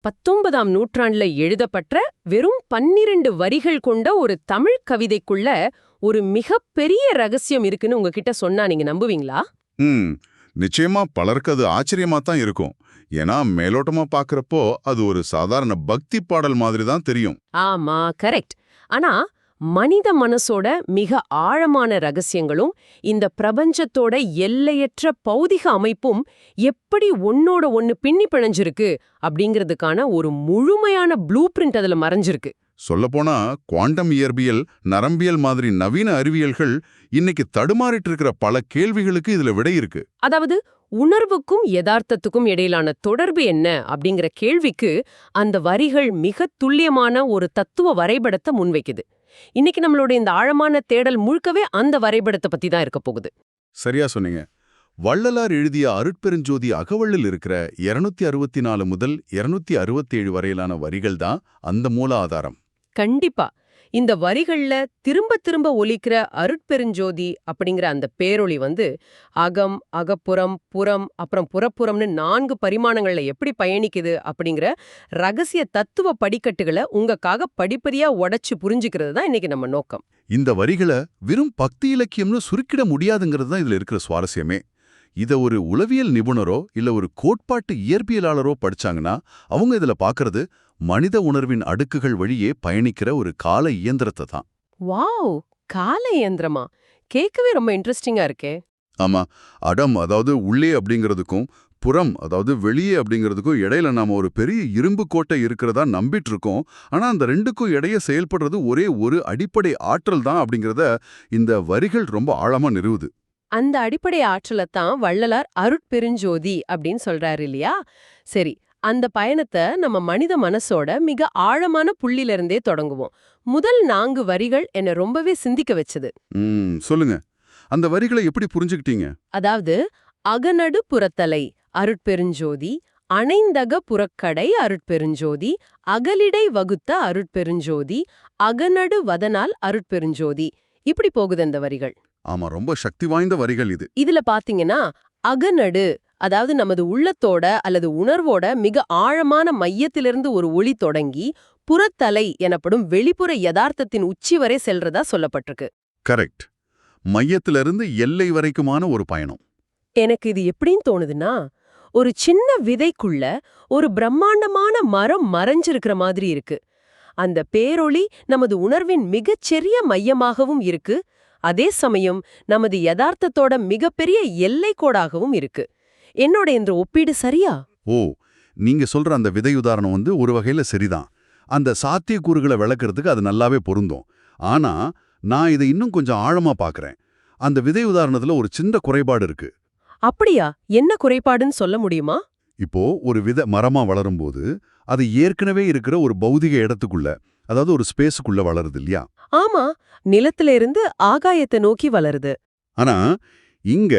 19ஆம் நூற்றாண்டுல எழுதப்பட்ட வெறும் 12 வரிகள் கொண்ட ஒரு தமிழ் கவிதைக்குள்ள ஒரு மிகப்பெரிய ரகசியம் இருக்குன்னு உங்ககிட்ட சொன்னா நீங்க நம்புவீங்களா? ம் நிச்சயமா பலருக்கு அது ஆச்சரியமா தான் இருக்கும். ஏன்னா மேலோட்டமா பார்க்கறப்போ அது ஒரு சாதாரண பக்தி பாடல் மாதிரி தான் தெரியும். ஆமா, கரெக்ட். ஆனா மனித மனசோட மிக ஆழமான ரகசியங்களும் இந்த பிரபஞ்சத்தோட எல்லையற்ற பௌதிக அமைப்பும் எப்படி ஒன்னோட ஒன்னு பின்னி பிணைஞ்சிருக்கு அப்படிங்கிறதுக்கான ஒரு முழுமையான ப்ளூ பிரிண்ட் அதுல மறைஞ்சிருக்கு. சொல்லப்போனா குவாண்டம் இயற்பியல், நரம்பியல் மாதிரி நவீன அறிவியல்கள் இன்னைக்கு தடுமாறிட்டு இருக்கிற பல கேள்விகளுக்கு இதுல விடை இருக்கு. அதாவது உணர்வுக்கும் யதார்த்தத்துக்கும் இடையிலான தொடர்பு என்ன அப்படிங்கிற கேள்விக்கு அந்த வரிகள் மிக துல்லியமான ஒரு தத்துவ வரைபடத்தை முன்வைக்குது. இன்னைக்கு நம்மளோட இந்த ஆழமான தேடல் முழுக்கவே அந்த வரைபடத்தை பத்தி தான் இருக்க போகுது. சரியா சொன்னீங்க. வள்ளலார் எழுதிய அருட்பெருஞ்சோதி அகவலில் இருக்கிற 264 முதல் 267 வரையிலான வரிகள் தான் அந்த மூல ஆதாரம். கண்டிப்பா இந்த வரிகள்ல திரும்ப திரும்ப ஒலிக்கிற அருட்பெருஞ்சோதி அப்படிங்கிற அந்த பேரொளி அகம், அகப்புறம், புறம், அப்புறம் புறப்புறம்னு 4 பரிமாணங்கள்ல எப்படி பயணிக்குது அப்படிங்கிற ரகசிய தத்துவ படிக்கட்டுகளை உங்களுக்காக படிப்படியா உடைச்சு புரிஞ்சுக்கிறது தான் இன்னைக்கு நம்ம நோக்கம். இந்த வரிகளை வெறும் பக்தி இலக்கியம்னு சுருக்கிட முடியாதுங்கிறது தான் இதுல இருக்கிற சுவாரஸ்யமே. இத ஒரு உளவியல் நிபுணரோ இல்ல ஒரு கோட்பாட்டு இயற்பியலாளரோ படிச்சாங்கன்னா அவங்க இதுல பாக்குறது மனித உணர்வின் அடுக்குகள் வழியே பயணிக்கிற ஒரு கால இயந்திரத்தை தான். வாவ், கால இயந்திரமா? கேட்கவே ரொம்ப இன்ட்ரெஸ்டிங்கா இருக்கே. ஆமா, அடம் அதாவது உள்ளே அப்படிங்கிறதுக்கும் புறம் அதாவது வெளியே அப்படிங்கிறதுக்கும் இடையில நாம ஒரு பெரிய இரும்பு கோட்டை இருக்கிறதா நம்பிட்டு இருக்கோம். ஆனா அந்த ரெண்டுக்கும் இடையே செயல்படுறது ஒரே ஒரு அடிப்படை ஆற்றல் தான் அப்படிங்கிறத இந்த வரிகள் ரொம்ப ஆழமா நிறுவுது. அந்த அடிப்படை ஆற்றலைத்தான் வள்ளலார் அருட்பெருஞ்சோதி அப்படின்னு சொல்றாரு இல்லையா? சரி, அந்த பயணத்தை நம்ம மனித மனசோட மிக ஆழமான புள்ளிலிருந்தே தொடங்குவோம். முதல் 4 வரிகள் என்னை ரொம்பவே சிந்திக்க வச்சது. சொல்லுங்க, அந்த வரிகளை எப்படி புரிஞ்சுக்கிட்டீங்க? அதாவது அகநடு புறத்தலை அருட்பெருஞ்சோதி, அணைந்தக புறக்கடை அருட்பெருஞ்சோதி, அகலிடை வகுத்த அருட்பெருஞ்சோதி, அகநடு வதனால் அருட்பெருஞ்சோதி, இப்படி போகுது அந்த வரிகள். ஆமா, ரொம்ப சக்தி வாய்ந்த வரிகள் இது. இதுல பாத்தீங்கன்னா அகநடு அதாவது நமது உள்ளத்தோட அல்லது உணர்வோட மிக ஆழமான மையத்திலிருந்து ஒரு ஒளி தொடங்கி புறத்தலை எனப்படும் வெளிப்புற யதார்த்தத்தின் உச்சி வரை செல்றதா சொல்லப்பட்டிருக்கு. கரெக்ட். மையத்திலிருந்து எல்லை வரைக்குமான ஒரு பயணம். எனக்கு இது எப்படின்னு தோணுதுன்னா, ஒரு சின்ன விதைக்குள்ள ஒரு பிரம்மாண்டமான மரம் மறைஞ்சிருக்கிற மாதிரி இருக்கு. அந்த பேரொளி நமது உணர்வின் மிகச்சிறிய மையமாகவும் இருக்கு, அதே சமயம் நமது யதார்த்தத்தோட மிகப்பெரிய எல்லை கோடாகவும் இருக்கு. என்னோட இந்த ஒப்பீடு சரியா? ஓ, நீங்க சொல்ற அந்த விதை உதாரணம் ஒரு வகையில சரிதான். அந்த சாத்தியக்கூறுகளை விளக்குறதுக்கு அது நல்லாவே பொருந்தும். ஆனா நான் இதை இன்னும் கொஞ்சம் ஆழமா பார்க்கறேன். அந்த விதை உதாரணத்துல ஒரு சின்ன குறைபாடு இருக்கு. அப்படியா? என்ன குறைபாடுன்னு சொல்ல முடியுமா? இப்போ ஒரு விதை மரமா வளரும்போது அது ஏற்கனவே இருக்கிற ஒரு பௌதிக இடத்துக்குள்ள, அதாவது ஒரு ஸ்பேஸுக்குள்ள வளருது இல்லையா? ஆமா, நிலத்தில இருந்து ஆகாயத்தை நோக்கி வளருது. ஆனா இங்க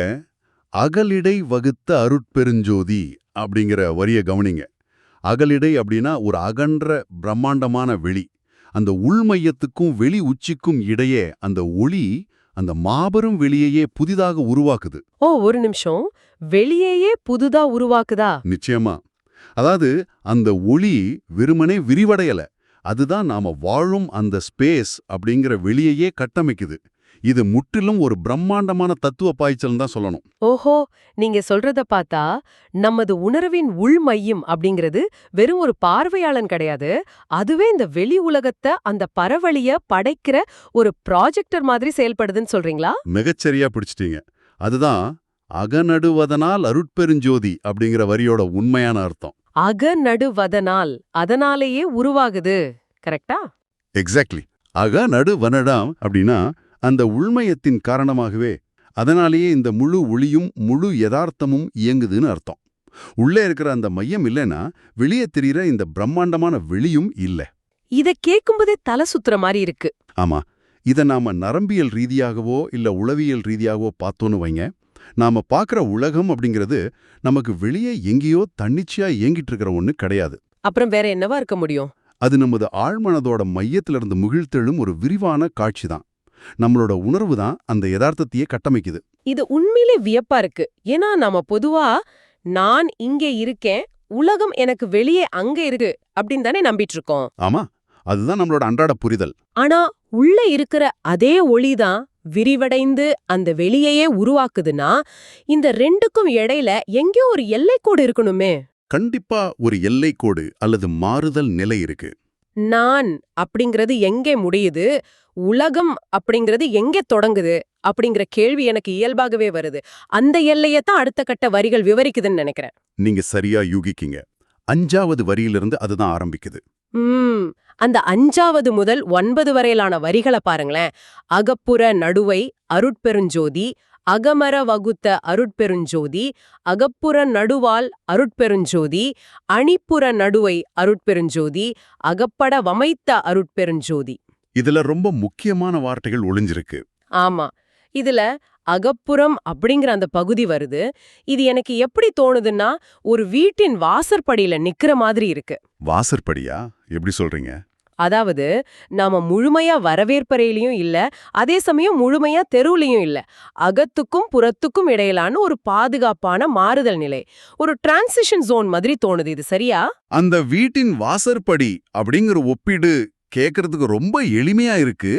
அகலிடை வகுத்த அருட்பெருஞ்சோதி அப்படிங்கிற வரிய கவனிங்க. அகலிடை அப்படின்னா ஒரு அகன்ற பிரம்மாண்டமான வெளி. அந்த உள்மையத்துக்கும் வெளி உச்சிக்கும் இடையே அந்த ஒளி அந்த மாபெரும் வெளியையே புதிதாக உருவாக்குது. ஓ, ஒரு நிமிஷம். வெளியேயே புதுதா உருவாக்குதா? நிச்சயமா. அதாவது அந்த ஒளி வெறுமனே விரிவடையல. அதுதான் நாம வாழும் அந்த ஸ்பேஸ் அப்படிங்கிற வெளியையே கட்டமைக்குது. இது முற்றிலும் ஒரு பிரம்மாண்டமான தத்துவ பாய்ச்சல் தான் சொல்லணும். ஓஹோ, நீங்க சொல்றத பார்த்தா நமது உணர்வின் உள்மையம் அப்படிங்கிறது வெறும் ஒரு பார்வையாளன் கிடையாது, அதுவே இந்த வெளி உலகத்தை அந்த பரவழிய படைக்கிற ஒரு ப்ராஜெக்டர் மாதிரி செயல்படுதுன்னு சொல்றீங்களா? மிகச்சரியா பிடிச்சிட்டீங்க. அதுதான் அகநடுவதனால் அருட்பெருஞ்சோதி அப்படிங்கிற வரியோட உண்மையான அர்த்தம். அகநடுவதனால், அதனாலேயே உருவாகுது. கரெக்டா? எக்ஸாக்ட்லி. அகநடுவனடாம் அப்படின்னா அந்த உள்மையத்தின் காரணமாகவே, அதனாலேயே இந்த முழு ஒளியும் முழு யதார்த்தமும் இயங்குதுன்னு அர்த்தம். உள்ளே இருக்கிற அந்த மையம் இல்லைன்னா வெளியே தெரிகிற இந்த பிரம்மாண்டமான வெளியும் இல்லை. இத கேட்கும்போதே தலை சுத்துற மாதிரி இருக்கு. ஆமா, இதை நாம நரம்பியல் ரீதியாகவோ இல்ல உளவியல் ரீதியாகவோ பார்த்தோன்னு வைங்க, நாம பார்க்குற உலகம் அப்படிங்கிறது நமக்கு வெளியே எங்கேயோ தன்னிச்சையா இயங்கிட்டு இருக்கிற ஒண்ணு கிடையாது. அப்புறம் வேற என்னவா இருக்க முடியும்? அது நமது ஆழ்மனதோட மையத்திலிருந்து முகிழ்த்தெழும் ஒரு விரிவான காட்சி தான். நம்மளோட உணர்வு தான் அந்த யதார்த்தத்தையே கட்டமைக்குது. இது உண்மையிலே வியப்பா இருக்கு. ஏன்னா நாம பொதுவா நான் இங்கே இருக்கேன், உலகம் எனக்கு வெளியே அங்க இருக்கு அப்படின்னு தானே நம்பிட்டு இருக்கோம். ஆமா, அதுதான் நம்மளோட அன்றாட புரிதல். ஆனா உள்ள இருக்கிற அதே ஒளிதான் விரிவடைந்து அந்த வெளியையே உருவாக்குதுன்னா, இந்த ரெண்டுக்கும் இடையில எங்கேயோ ஒரு எல்லைக்கோடு இருக்கணுமே. கண்டிப்பா ஒரு எல்லைக்கோடு அல்லது மாறுதல் நிலை இருக்கு. நான் அப்படிங்கிறது எங்கே முடியுது, உலகம் அப்படிங்கிறது எங்கே தொடங்குது அப்படிங்கிற கேள்வி எனக்கு இயல்பாகவே வருது. அந்த எல்லையை தான் அடுத்த கட்ட வரிகள் விவரிக்குதுன்னு நினைக்கிறேன். நீங்க சரியா யூகிக்கீங்க. 5வது வரியிலிருந்து அதுதான் ஆரம்பிக்குது. அந்த 5வது முதல் 9 வரையிலான வரிகளை பாருங்களேன். அகப்புற நடுவை அருட்பெருஞ்சோதி, அகமர வகுத்த அருட்பெருஞ்சோதி, அகப்புற நடுவால் அருட்பெருஞ்சோதி, அணிப்புற நடுவை அருட்பெருஞ்சோதி, அகப்பட வமைத்த அருட்பெருஞ்சோதி. இதுல ரொம்ப முக்கியமான வார்த்தைகள் ஒளிஞ்சிருக்கு. ஆமா, இதுல அகப்புறம் அப்படிங்கிற அந்த பகுதி வருது. இது எனக்கு எப்படி தோணுதுன்னா, ஒரு வீட்டின் வாசற்படியில நிக்கிற மாதிரி இருக்கு. வாசற்படியா? எப்படி சொல்றீங்க? அதாவது நாம முழுமையா வரவேற்பறையிலயும் இல்ல, அதே சமயம் முழுமையா தெருவுலயும் இல்ல. அகத்துக்கும் புறத்துக்கும் இடையிலான ஒரு பாதுகாப்பான மாறுதல் நிலை, ஒரு டிரான்சிஷன் ஜோன் மாதிரி தோணுது. இது சரியா? அந்த வீட்டின் வாசற்படி அப்படிங்கிற ஒப்பீடு கேட்கறதுக்கு ரொம்ப எளிமையா இருக்கு.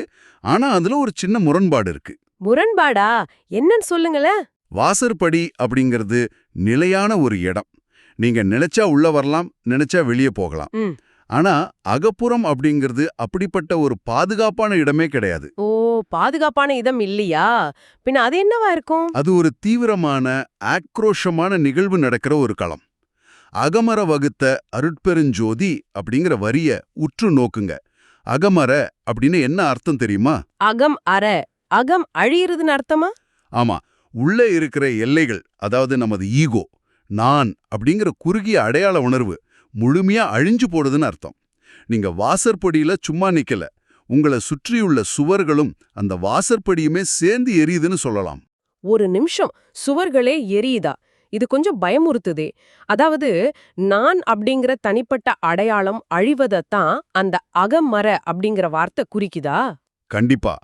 ஆனா அதுல ஒரு சின்ன முரண்பாடு இருக்கு. முரண்பாடா? என்னன்னு சொல்லுங்களேன். வாசற்படி அப்படிங்கிறது நிலையான ஒரு இடம். நீங்க நினைச்சா உள்ள வரலாம், நினைச்சா வெளியே போகலாம். ஆனா அகப்புறம் அப்படிங்கிறது அப்படிப்பட்ட ஒரு பாதுகாப்பான இடமே கிடையாது. ஓ, பாதுகாப்பான இடம் இல்லையா? பின்ன அது என்னவா இருக்கும்? அது ஒரு தீவிரமான ஆக்ரோஷமான நிகழ்வு நடக்கிற ஒரு களம். அகமர வகுத்த அருட்பெருஞ்சோதி அப்படிங்கிற வரிய உற்று நோக்குங்க. அகமர அப்படின்னு என்ன அர்த்தம் தெரியுமா? அகம் அற, அகம் அழியிறதுன்னு அர்த்தமா? ஆமா, உள்ளே இருக்கிற எல்லைகள், அதாவது நமது ஈகோ, நான் அப்படிங்கிற குறுகிய அடையாள உணர்வு முழுமையா அழிஞ்சு போடுதுன்னு அர்த்தம். நீங்க வாசற்படியில சும்மா நிக்கல, உங்களை சுற்றியுள்ள சுவர்களும் அந்த வாசற்படியுமே சேர்ந்து எரியுதுன்னு சொல்லலாம். ஒரு நிமிஷம், சுவர்களே எரியுதா? இது கொஞ்சம் பயமுறுத்துதே. அதாவது நான் அப்படிங்கிற தனிப்பட்ட அடையாளம் அழிவதைத்தான் அந்த அகமர அப்படிங்கிற வார்த்தை குறிக்குதா? கண்டிப்பா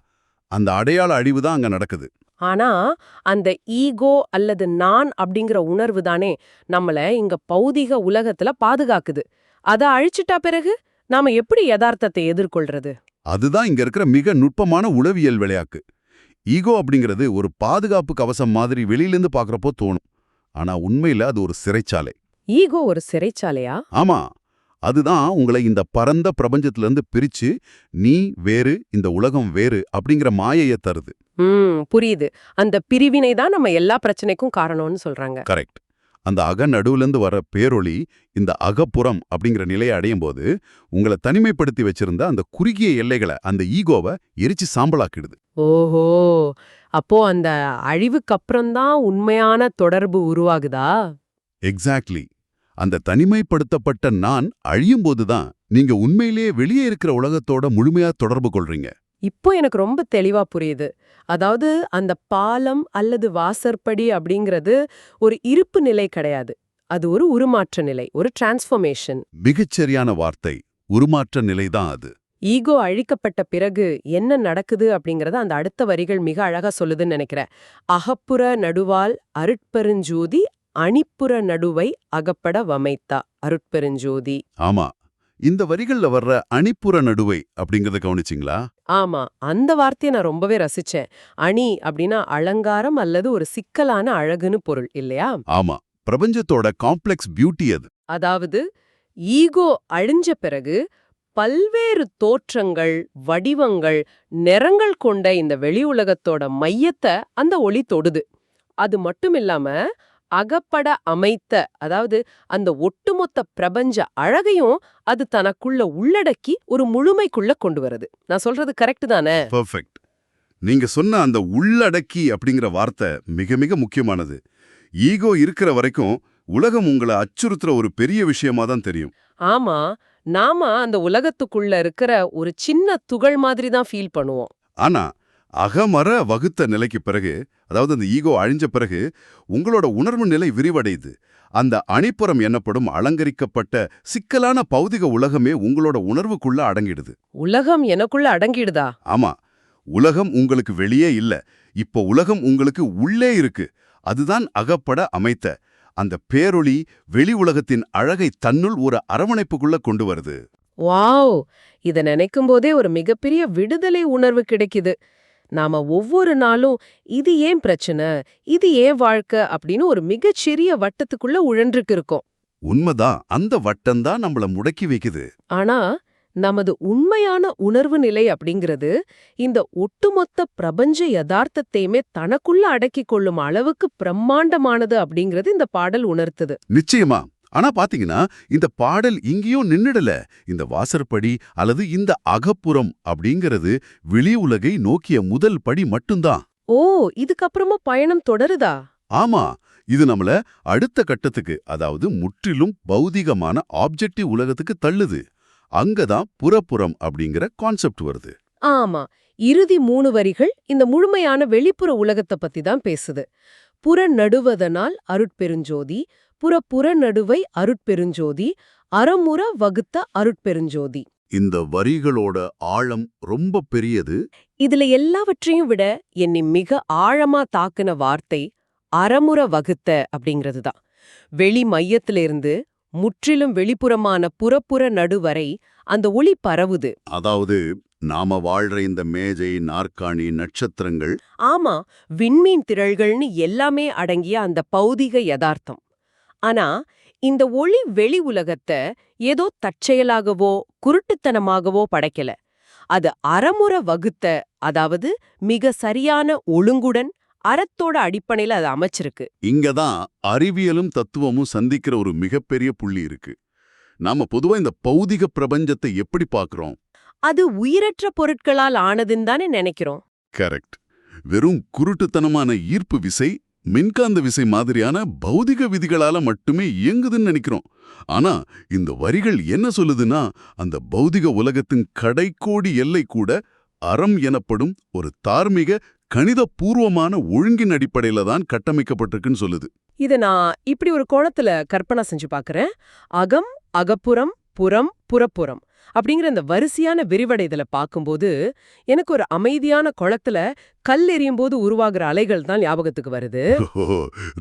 அந்த அடையாள அழிவு தான் அங்க நடக்குது. ஆனா அந்த ஈகோ அல்லது நான் அப்படிங்கிற உணர்வு தானே நம்மள இங்க பௌதிக உலகத்துல பாதுகாக்குது. அத அழிச்சிட்டா பிறகு நாம எப்படி யதார்த்தத்தை எதிர்கொள்றது? அதுதான் இங்க இருக்கிற மிக நுட்பமான உளவியல் விளையாட்டு. ஈகோ அப்படிங்கிறது ஒரு பாதுகாப்பு கவசம் மாதிரி வெளியிலிருந்து பார்க்கறப்போ தோணும். ஆனா உண்மையில அது ஒரு சிறைச்சாலை. ஈகோ ஒரு சிறைச்சாலையா? ஆமா, அதுதான் உங்களை இந்த பரந்த பிரபஞ்சத்திலிருந்து பிரிச்சு நீ வேறு, இந்த உலகம் வேறு அப்படிங்கிற மாயையை தருது. புரியுது. அந்த பிரிவினை தான் நம்ம எல்லா பிரச்சனைக்கும் காரணம்னு சொல்றாங்க. கரெக்ட். அந்த அக நடுவுலேருந்து வர பேரொளி இந்த அகப்புறம் அப்படிங்கிற நிலையை அடையும் போது உங்களை தனிமைப்படுத்தி வச்சிருந்த அந்த குறுகிய எல்லைகளை, அந்த ஈகோவை எரிச்சு சாம்பலாக்கிடுது. ஓஹோ, அப்போ அந்த அழிவுக்கு அப்புறம்தான் உண்மையான தொடர்பு உருவாகுதா? எக்ஸாக்ட்லி. அந்த தனிமைப்படுத்தப்பட்ட நான் அழியும் போதுதான் நீங்க உண்மையிலேயே வெளியே இருக்கிற உலகத்தோட முழுமையா தொடர்பு கொள்றீங்க. இப்போ எனக்கு ரொம்ப தெளிவா புரியுது. அதாவது அந்த பாலம் அல்லது வாசற்படி அப்படிங்கிறது ஒரு இருப்பு நிலை கிடையாது. அது ஒரு உருமாற்ற நிலை, ஒரு டிரான்ஸ்ஃபர்மேஷன். மிகச்சரியான வார்த்தை. உருமாற்ற நிலைதான் அது. ஈகோ அழிக்கப்பட்ட பிறகு என்ன நடக்குது அப்படிங்கறத அந்த அடுத்த வரிகள் மிக அழகா சொல்லுதுன்னு நினைக்கிறேன். அகப்புற நடுவால் அருட்பெருஞ்சோதி, அணிப்புற நடுவை அகப்பட வமைத்தா அருட்பெருஞ்சோதி. ஆமா, இந்த வரிகள்ல வர்ற அணிப்புற நடுவை அப்படிங்கறத கவனிச்சிங்களா? ஆமா, அந்த வார்த்தையை நான் ரொம்பவே ரசிச்சேன். அணி அப்படின்னா அலங்காரம் அல்லது ஒரு சிக்கலான அழகுன்னு பொருள் இல்லையா? ஆமா, பிரபஞ்சத்தோட காம்ப்ளெக்ஸ் பியூட்டி அது. அதாவது ஈகோ அழிஞ்ச பிறகு பல்வேறு தோற்றங்கள், வடிவங்கள், நிறங்கள் கொண்ட இந்த வெளி உலகத்தோட மையத்தை அந்த ஒளி தொடுது. அது மட்டுமில்லாம அகப்பட அமைத்த, அதாவது அந்த ஒட்டுமொத்த பிரபஞ்ச அழகையும் அது தனக்குள்ள உள்ளடக்கி ஒரு முழுமைக்குள்ள கொண்டு வருது. நான் சொல்றது கரெக்ட் தானே? பெர்ஃபெக்ட். நீங்க சொன்ன அந்த உள்ளடக்கி அப்படிங்கிற வார்த்தை மிக மிக முக்கியமானது. ஈகோ இருக்கிற வரைக்கும் உலகம் உங்களை அச்சுறுத்துற ஒரு பெரிய விஷயமா தான் தெரியும். ஆமா, நாம அந்த உலகத்துக்குள்ள இருக்கிற ஒரு சின்ன துகள் மாதிரி தான் ஃபீல் பண்ணுவோம். ஆனா அகமர வகுத்த நிலைக்கு பிறகு, அதாவது அந்த ஈகோ அழிஞ்ச பிறகு உங்களோட உணர்வு நிலை விரிவடையுது. அந்த அணிப்புறம் எனப்படும் அலங்கரிக்கப்பட்ட சிக்கலான பௌதிக உலகமே உங்களோட உணர்வுக்குள்ள அடங்கிடுது. உலகம் எனக்குள்ள அடங்கிடுதா? ஆமா, உலகம் உங்களுக்கு வெளியே இல்ல, இப்போ உலகம் உங்களுக்கு உள்ளே இருக்கு. அதுதான் அகப்பட அமைத்த. அந்த பேரொளி வெளி உலகத்தின் அழகை தன்னுள் ஒரு அரவணைப்புக்குள்ள கொண்டு வருது. வாவ்! இத நினைக்கும் போதே ஒரு மிகப்பெரிய விடுதலை உணர்வு கிடைக்குது. நாம ஒவ்வொரு நாளும் இது ஏன் பிரச்சனை, இது ஏன் வாழ்க்கை அப்படின்னு ஒரு மிகச்சிறிய வட்டத்துக்குள்ள உழன்றுக்கு இருக்கோம். உண்மைதான், அந்த வட்டம்தான் நம்மள முடக்கி வைக்குது. ஆனா நமது உண்மையான உணர்வு நிலை அப்படிங்கிறது இந்த ஒட்டுமொத்த பிரபஞ்ச யதார்த்தத்தையுமே தனக்குள்ள அடக்கிக் கொள்ளும் அளவுக்கு பிரம்மாண்டமானது அப்படிங்கிறது இந்த பாடல் உணர்த்துது. நிச்சயமா. ஆனா பாத்தீங்கன்னா, இந்த பாடல் இங்கேயும் நின்னுடல. இந்த வாசற்படி அல்லது இந்த அகப்புறம் அப்படிங்கிறது வெளி உலகை நோக்கிய முதல் படி மட்டும்தான். ஓ, இதுக்கப்புறமா பயணம் தொடருதா? ஆமா, இது நம்மள அடுத்த கட்டத்துக்கு, அதாவது முற்றிலும் பௌதிகமான ஆப்ஜெக்டிவ் உலகத்துக்கு தள்ளுது. அங்கதான் புறப்புறம் அப்படிங்கிற கான்செப்ட் வருது. ஆமா, இறுதி 3 வரிகள் இந்த முழுமையான வெளிப்புற உலகத்தை பத்தி தான் பேசுது. புறநடுவதனால் அருட்பெருஞ்சோதி, புறநடுவை அருட்பெருஞ்சோதி, அறமுற வகுத்த அருட்பெருஞ்சோதி. இந்த வரிகளோட ஆழம் ரொம்ப பெரியது. இதுல எல்லாவற்றையும் விட என்னை மிக ஆழமா தாக்குன வார்த்தை அறமுற வகுத்த அப்படிங்கிறது தான். வெளி மையத்திலிருந்து முற்றிலும் வெளிப்புறமான புற நடுவரை அந்த ஒளி பரவுது. அதாவது நாம வாழ்ற இந்த மேஜை, நாற்காணி, நட்சத்திரங்கள், ஆமா, விண்மீன் திரள்கள்னு எல்லாமே அடங்கிய அந்த பௌதிக யதார்த்தம். ஆனா இந்த ஒளி வெளி உலகத்தை ஏதோ தற்செயலாகவோ குருட்டுத்தனமாகவோ படைக்கல. அது அறமுற வகுத்த, அதாவது மிக சரியான ஒழுங்குடன் அறத்தோட அடிப்படையில அது அமைச்சிருக்கு. இங்கதான் அறிவியலும் தத்துவமும் சந்திக்கிற ஒரு மிகப்பெரிய புள்ளி இருக்கு. நாம பொதுவா இந்த பௌதிக பிரபஞ்சத்தை எப்படி பார்க்கறோம்? அது உயிரற்ற பொருட்களால் ஆனதுன்னு தானே நினைக்கிறோம். கரெக்ட். வெறும் குருட்டுத்தனமான ஈர்ப்பு விசை, மின்காந்த விசை மாதிரியான பௌதிக விதிகளால மட்டுமே இயங்குதுன்னு நினைக்கிறோம். ஆனா இந்த வரிகள் என்ன சொல்லுதுன்னா, அந்த பௌதிக உலகத்தின் கடைக்கோடி எல்லை கூட அறம் எனப்படும் ஒரு தார்மீக கணிதபூர்வமான ஒழுங்கின் அடிப்படையில தான் கட்டமைக்கப்பட்டிருக்குன்னு சொல்லுது. இத நான் இப்படி ஒரு கோணத்துல கற்பனை செஞ்சு பார்க்கறேன். அகம், அகப்புறம், புறம், புறப்புறம் அப்படிங்கிற இந்த வரிசையான விரிவடைதலை பார்க்கும்போது எனக்கு ஒரு அமைதியான குளத்துல கல் எறியும் போது உருவாகிற அலைகள் தான் ஞாபகத்துக்கு வருது.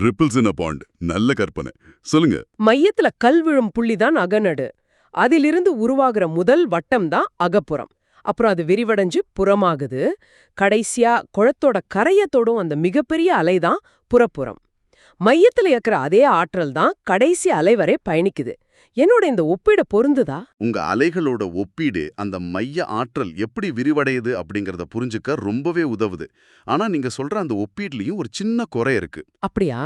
Ripples in a pond. நல்ல கற்பனை. சொல்லுங்க. மையத்துல கல் விழும் புள்ளிதான் அகநடு. அதிலிருந்து உருவாகிற முதல் வட்டம் தான் அகப்புறம். அப்புறம் அது விரிவடைஞ்சு புறமாகுது. கடைசியா குளத்தோட கரையத்தோடும் அந்த மிகப்பெரிய அலைதான் புறப்புறம். மையத்துல இருக்கிற அதே ஆற்றல் தான் கடைசி அலை வரை பயணிக்குது. என்னோட இந்த ஒப்பீடு பொருந்துதா? உங்க அலைகளோட ஒப்பீடு அந்த மைய ஆற்றல் எப்படி விரிவடையுது அப்படிங்கறத புரிஞ்சுக்க ரொம்பவே உதவுது. ஆனா நீங்க சொல்ற அந்த ஒப்பீட்லயும் ஒரு சின்ன குறை இருக்கு. அப்படியா?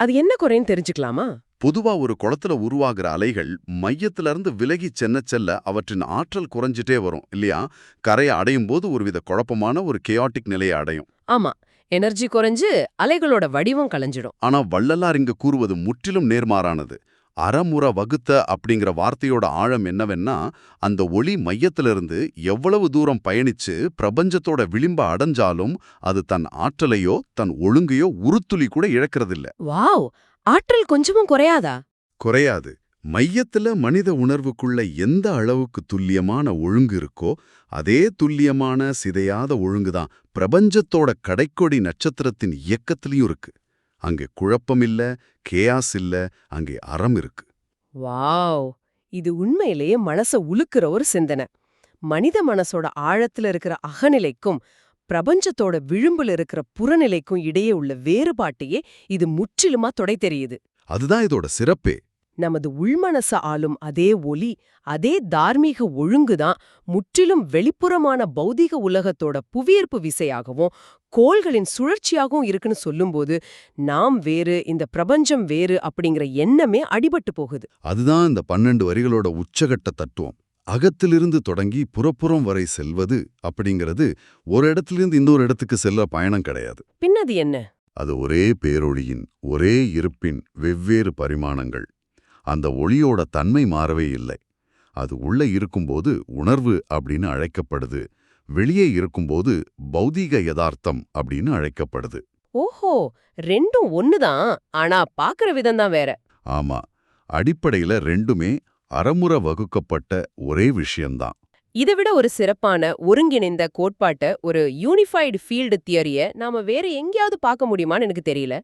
அது என்ன குறைன்னு தெரிஞ்சுக்கலாமா? பொதுவா ஒரு குளத்துல உருவாகிற அலைகள் மையத்துல இருந்து விலகி செல்ல அவற்றின் ஆற்றல் குறைஞ்சிட்டே வரும் இல்லையா? கரையை அடையும் போது ஒருவித குழப்பமான ஒரு கேயாட்டிக் நிலையை அடையும். ஆமா, எனர்ஜி குறைஞ்சு அலைகளோட வடிவம் கலைஞ்சிடும். ஆனா வள்ளலார் இங்க கூறுவது முற்றிலும் நேர்மாறானது. அறமுற வகுத்த அப்படிங்கிற வார்த்தையோட ஆழம் என்னவென்னா, அந்த ஒளி மையத்திலிருந்து எவ்வளவு தூரம் பயணிச்சு பிரபஞ்சத்தோட விளிம்ப அடைஞ்சாலும் அது தன் ஆற்றலையோ தன் ஒழுங்கையோ உருத்துளி கூட இழக்கிறதில்ல. வாவ்! ஆற்றல் கொஞ்சமும் குறையாதா? குறையாது. மையத்துல மனித உணர்வுக்குள்ள எந்த அளவுக்கு துல்லியமான ஒழுங்கு இருக்கோ அதே துல்லியமான சிதையாத ஒழுங்குதான் பிரபஞ்சத்தோட கடைக்கொடி நட்சத்திரத்தின் இயக்கத்திலையும் இருக்கு. அங்கே குழப்பமில்ல, கேயாஸ் இல்ல, அங்கே அறம் இருக்கு. வாவ்! இது உண்மையிலேயே மனச உலுக்குற ஒரு சிந்தனை. மனித மனசோட ஆழத்துல இருக்கிற அகநிலைக்கும் பிரபஞ்சத்தோட விளிம்புல இருக்கிற புறநிலைக்கும் இடையே உள்ள வேறுபாட்டையே இது முற்றிலுமா தொடை தெரியுது. அதுதான் இதோட சிறப்பே. நமது உள்மனச ஆளும் அதே ஒளி, அதே தார்மீக ஒழுங்குதான் முற்றிலும் வெளிப்புறமான பௌதிக உலகத்தோட புவியீர்ப்பு விசையாகவும் கோள்களின் சுழற்சியாகவும் இருக்குன்னு சொல்லும்போது நாம் வேறு, இந்த பிரபஞ்சம் வேறு அப்படிங்கிற எண்ணமே அடிபட்டு போகுது. அதுதான் இந்த 12 வரிகளோட உச்சகட்ட தத்துவம். அகத்திலிருந்து தொடங்கி புறப்புறம் வரை செல்வது அப்படிங்கிறது ஒரு இடத்திலிருந்து இன்னொரு இடத்துக்கு செல்ல பயணம் கிடையாது. பின்னது என்ன? அது ஒரே பேரொளியின், ஒரே இருப்பின் வெவ்வேறு பரிமாணங்கள். அந்த ஒளியோட தன்மை மாறவே இல்லை. அது உள்ள இருக்கும்போது உணர்வு அப்படின்னு அழைக்கப்படுது, வெளியே இருக்கும்போது பௌதீக யதார்த்தம் அப்படின்னு அழைக்கப்படுது. ஓஹோ, ரெண்டும் ஒண்ணுதான், ஆனா பாக்குற விதம்தான் வேற. ஆமா, அடிப்படையில ரெண்டுமே அறமுற வகுக்கப்பட்ட ஒரே விஷயம்தான். இதை விட ஒரு சிறப்பான ஒருங்கிணைந்த கோட்பாட்டை, ஒரு யூனிஃபைடு ஃபீல்டு தியரிய நாம வேற எங்கேயாவது பார்க்க முடியுமான்னு எனக்கு தெரியல.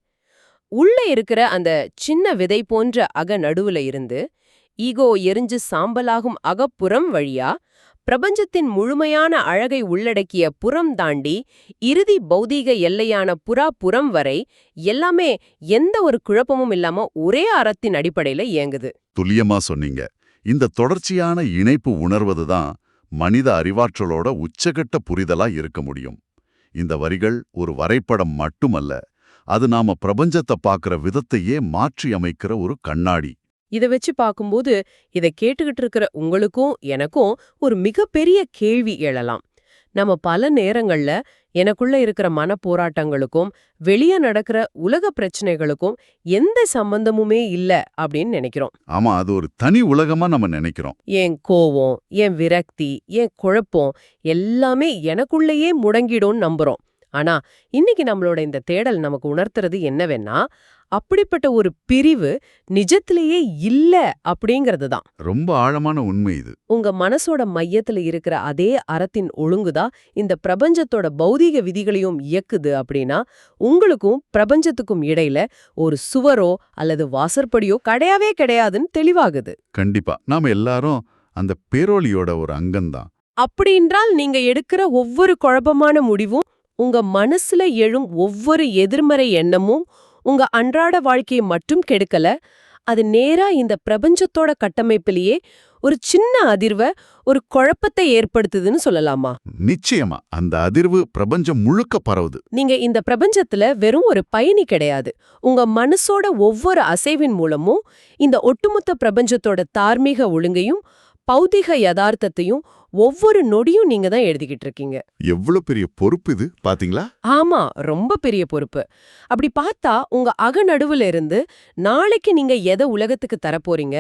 உள்ள இருக்கிற அந்த சின்ன விதை போன்ற அக நடுவுல இருந்து ஈகோ எரிஞ்சு சாம்பலாகும் அகப்புறம் வழியா பிரபஞ்சத்தின் முழுமையான அழகை உள்ளடக்கிய புறம் தாண்டி இறுதி பௌதீக எல்லையான புறம் வரை எல்லாமே எந்த ஒரு குழப்பமும் இல்லாம ஒரே அறத்தின் அடிப்படையில இயங்குது. துல்லியமா சொன்னீங்க. இந்த தொடர்ச்சியான இணைப்பு உணர்வதுதான் மனித அறிவாற்றலோட உச்சகட்ட புரிதலா இருக்க முடியும். இந்த வரிகள் ஒரு வரைபடம் மட்டுமல்ல, அது நாம பிரபஞ்சத்தை பார்க்கிற விதத்தையே மாற்றி அமைக்கிற ஒரு கண்ணாடி. இத வச்சு பார்க்கும்போது இத கேட்டுக்கிட்டு இருக்கிற உங்களுக்கும் எனக்கும் ஒரு மிகப்பெரிய கேள்வி எழலாம். நம்ம பல நேரங்கள்ல எனக்குள்ள இருக்கிற மனப்போராட்டங்களுக்கும் வெளியே நடக்கிற உலக பிரச்சனைகளுக்கும் எந்த சம்பந்தமுமே இல்ல அப்படின்னு நினைக்கிறோம். ஆமா, அது ஒரு தனி உலகமா நம்ம நினைக்கிறோம். என் கோவம், என் விரக்தி, என் குழப்பம் எல்லாமே எனக்குள்ளேயே முடங்கிடும்னு நம்புறோம். ஆனா இன்னைக்கு நம்மளோட இந்த தேடல் நமக்கு உணர்த்துறது என்னவென்னா, அப்படிப்பட்ட ஒரு பிரிவு நிஜத்திலேயே இல்ல அப்படிங்கிறது தான். ரொம்ப ஆழமான உண்மை இது. உங்க மனசோட மையத்துல இருக்கிற அதே அறத்தின் ஒழுங்குதான் இந்த பிரபஞ்சத்தோட பௌதீக விதிகளையும் இயக்குது அப்படின்னா, உங்களுக்கும் பிரபஞ்சத்துக்கும் இடையில ஒரு சுவரோ அல்லது வாசற்படியோ கிடையாதுன்னு தெளிவாகுது. கண்டிப்பா நாம எல்லாரும் அந்த பேரோலியோட ஒரு அங்கம்தான். அப்படின்றால் நீங்க எடுக்கிற ஒவ்வொரு குழப்பமான முடிவும், உங்க மனசுல எழும் ஒவ்வொரு எதிர்மறை எண்ணமும் உங்க அன்றாட வாழ்க்கையை மட்டும் கெடுக்கல, அது நேரா இந்த பிரபஞ்சத்தோட கட்டமைப்பிலேயே ஒரு சின்ன அதிர்வை, ஒரு குழப்பத்தை ஏற்படுத்துதுன்னு சொல்லலாமா? நிச்சயமா அந்த அதிர்வு பிரபஞ்சம் முழுக்க பரவுது. நீங்க இந்த பிரபஞ்சத்துல வெறும் ஒரு பயணி கிடையாது. உங்க மனசோட ஒவ்வொரு அசைவின் மூலமும் இந்த ஒட்டுமொத்த பிரபஞ்சத்தோட தார்மீக ஒழுங்கையும் பௌதிக யதார்த்தத்தையும் ஒவ்வொரு நொடியும் நீங்க தான் எழுதிக்கிட்டு இருக்கீங்க. எவ்வளவு பெரிய பொறுப்பு இது பாத்தீங்களா? ஆமா, ரொம்ப பெரிய பொறுப்பு. அப்படி பார்த்தா உங்க அகநடுவுல இருந்து நாளைக்கு நீங்க எதை உலகத்துக்கு தரப்போறீங்க,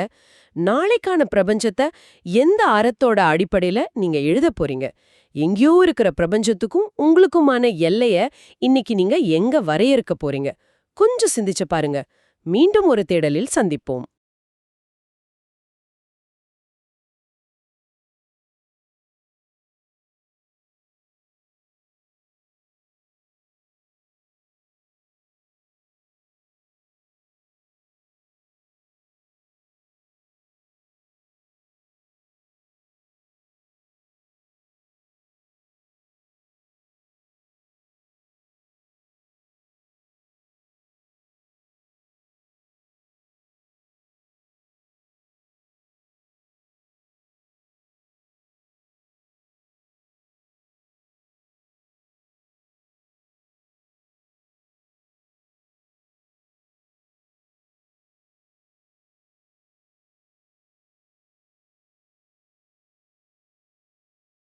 நாளைக்கான பிரபஞ்சத்தை எந்த அறத்தோட அடிப்படையில நீங்க எழுத போறீங்க, எங்கேயோ இருக்கிற பிரபஞ்சத்துக்கும் உங்களுக்குமான எல்லைய இன்னைக்கு நீங்க எங்க வரையறுக்க போறீங்க, கொஞ்சம் சிந்திச்சு பாருங்க. மீண்டும் ஒரு தேடலில் சந்திப்போம்.